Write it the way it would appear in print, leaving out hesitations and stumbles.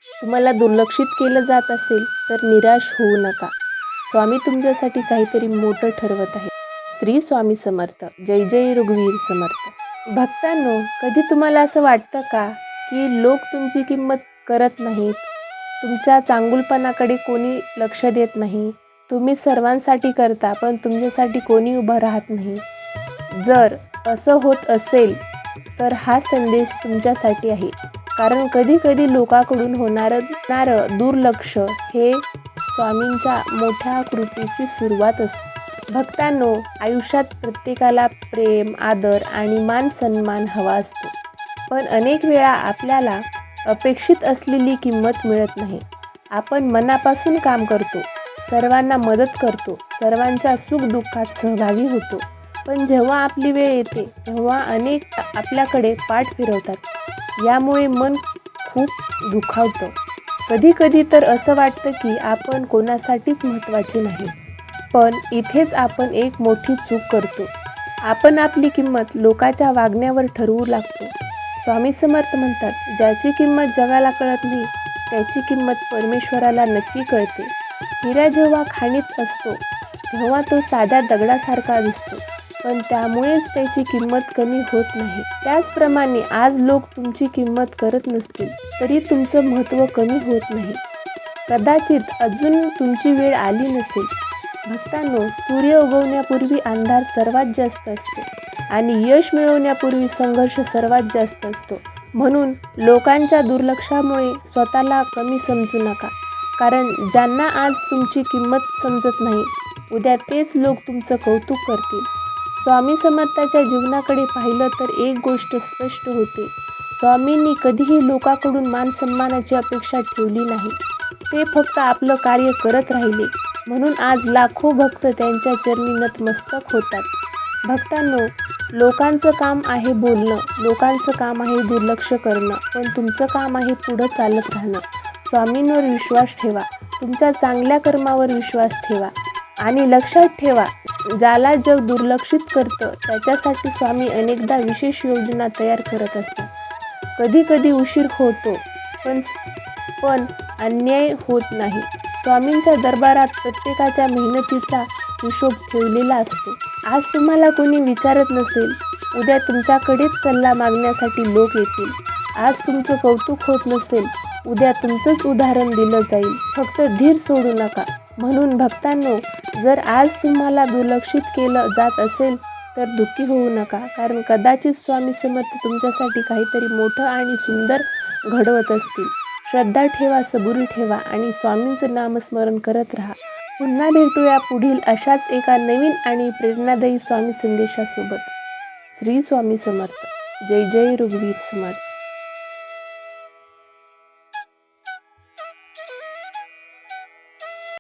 तुम्हाला दुर्लक्षित केलं जात असेल तर निराश होऊ नका. स्वामी तुमच्यासाठी काहीतरी मोठं ठरवत आहे. श्री स्वामी समर्थ. जय जय रघुवीर समर्थ. भक्तांनो, कधी तुम्हाला असं वाटतं का की लोक तुमची किंमत करत नाहीत? तुमच्या चांगुलपणाकडे कोणी लक्ष देत नाही? तुम्ही सर्वांसाठी करता पण तुमच्यासाठी कोणी उभं राहत नाही. जर असं होत असेल तर हा संदेश तुमच्यासाठी आहे. कारण कधी कधी लोकांकडून होणारं दुर्लक्ष हे स्वामींच्या मोठ्या कृपेची सुरुवात असते. भक्तांनो, आयुष्यात प्रत्येकाला प्रेम, आदर आणि मान सन्मान हवा असतो. पण अनेक वेळा आपल्याला अपेक्षित असलेली किंमत मिळत नाही. आपण मनापासून काम करतो, सर्वांना मदत करतो, सर्वांच्या सुखदुःखात सहभागी होतो. पण जेव्हा आपली वेळ येते तेव्हा अनेक आपल्याकडे पाठ फिरवतात. यामुळे मन खूप दुखावतं. कधी कधी तर असं वाटतं की आपण कोणासाठीच महत्त्वाचे नाही. पण इथेच आपण एक मोठी चूक करतो. आपण आपली किंमत लोकांच्या वागण्यावर ठरवू लागतो. स्वामी समर्थ म्हणतात, ज्याची किंमत जगाला कळत नाही त्याची किंमत परमेश्वराला नक्की कळते. हिरा जेव्हा खाणीत असतो तेव्हा तो साध्या दगडासारखा दिसतो, पण त्यामुळेच त्याची किंमत कमी होत नाही. त्याचप्रमाणे आज लोक तुमची किंमत करत नसतील तरी तुमचं महत्त्व कमी होत नाही. कदाचित अजून तुमची वेळ आली नसेल. भक्तांनो, सूर्य उगवण्यापूर्वी अंधार सर्वात जास्त असतो आणि यश मिळवण्यापूर्वी संघर्ष सर्वात जास्त असतो. म्हणून लोकांच्या दुर्लक्षामुळे स्वतःला कमी समजू नका. कारण ज्यांना आज तुमची किंमत समजत नाही, उद्या तेच लोक तुमचं कौतुक करतील. स्वामी समर्थाच्या जीवनाकडे पाहिलं तर एक गोष्ट स्पष्ट होते. स्वामींनी कधीही लोकांकडून मान सन्मानाची अपेक्षा ठेवली नाही. ते फक्त आपलं कार्य करत राहिले. म्हणून आज लाखो भक्त त्यांच्या चरणी नतमस्तक होतात. भक्तांनो, लोकांचं काम आहे बोलणं, लोकांचं काम आहे दुर्लक्ष करणं, पण तुमचं काम आहे पुढं चालत राहणं. स्वामींवर विश्वास ठेवा, तुमच्या चांगल्या कर्मावर विश्वास ठेवा आणि लक्षात ठेवा, ज्याला जग दुर्लक्षित करतं त्याच्यासाठी स्वामी अनेकदा विशेष योजना तयार करत असतात. कधी कधी उशीर होतो पण अन्याय होत नाही. स्वामींच्या दरबारात प्रत्येकाच्या मेहनतीचा हिशोब ठेवलेला असतो. आज तुम्हाला कोणी विचारत नसेल, उद्या तुमच्याकडेच सल्ला मागण्यासाठी लोक येतील. आज तुमचं कौतुक होत नसेल, उद्या तुमचंच उदाहरण दिलं जाईल. फक्त धीर सोडू नका. म्हणून भक्तांनो, जर आज तुम्हाला दुर्लक्षित केलं जात असेल तर दुःखी होऊ नका. कारण कदाचित स्वामी समर्थ तुमच्यासाठी काहीतरी मोठं आणि सुंदर घडवत असतील. श्रद्धा ठेवा, सबुरी ठेवा आणि स्वामींचं नामस्मरण करत राहा. पुन्हा भेटूया पुढील अशाच एका नवीन आणि प्रेरणादायी स्वामी संदेशासोबत. श्री स्वामी समर्थ. जय जय रघुवीर समर्थ.